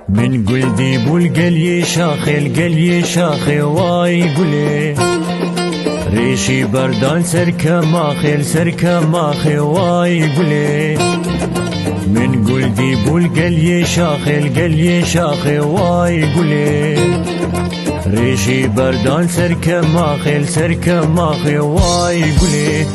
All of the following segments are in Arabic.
من قلدي بولقلي شاخي القلي شاخي واي قولي ريشي بردان سركة ماخي واي قولي من قلدي بولقلي شاخي القلي شاخي واي قولي ريشي بردان سركة ماخي واي قولي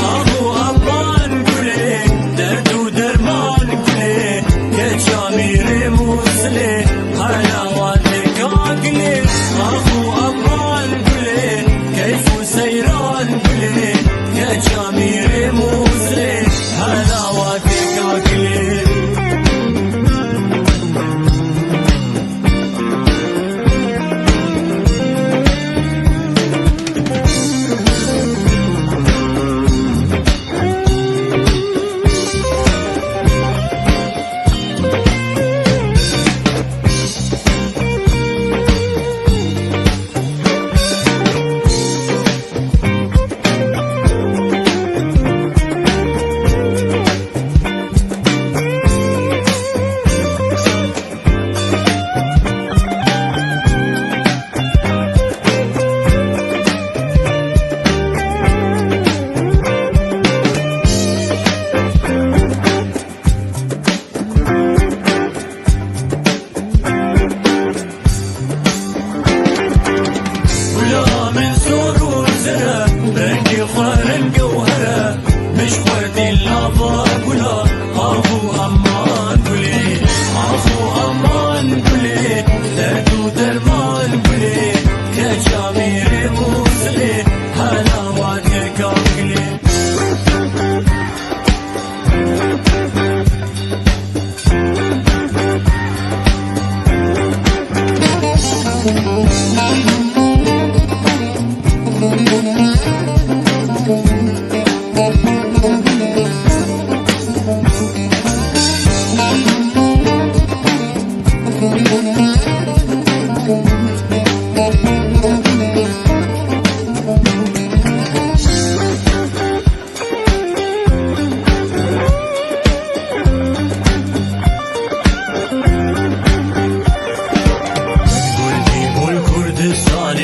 أبو أمان قولي درد ودرمان قولي يا شامير موصلي حلاوتك عقلي أبو أمان قولي كيف سيران قولي يا شامير موصلي حلاوتك عقلي من سرور زرع رنقي خارن جوهرة مش وردي اللافا قولا أخو أمان قولي أخو أمان قولي درد ودرمان قولي يا شامير موصلي حلاوتك عقلي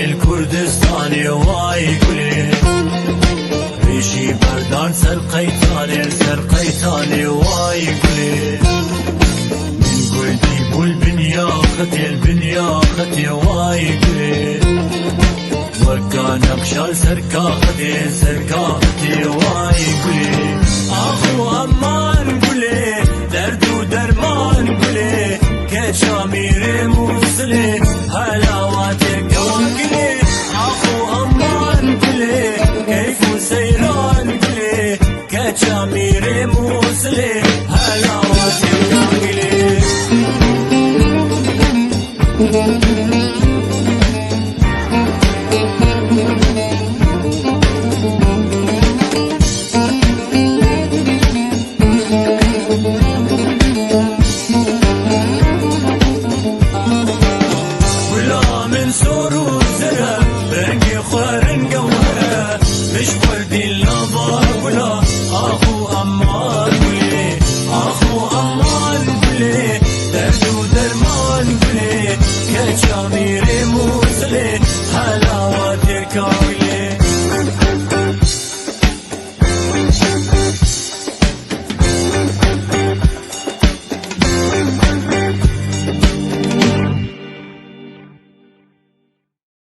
الكردستاني واي قولي ريشي بردان سرقيتاني واي قولي من قلبي البنياختي واي قولي وكا نقشال سركاختي واي قولي أخو أمان قولي درد ودرمان قولي كشامير موصلي حلاوتك عقلي أخو أمان قولي كيف سيران قولي كشامير موصلي حلاوتك عقلي من سرور زرع رنقي خارن جوهرة مش وردي اللافا قولا أخو أمان قولي أخو أمان قولي درد ودرمان قولي يا شامير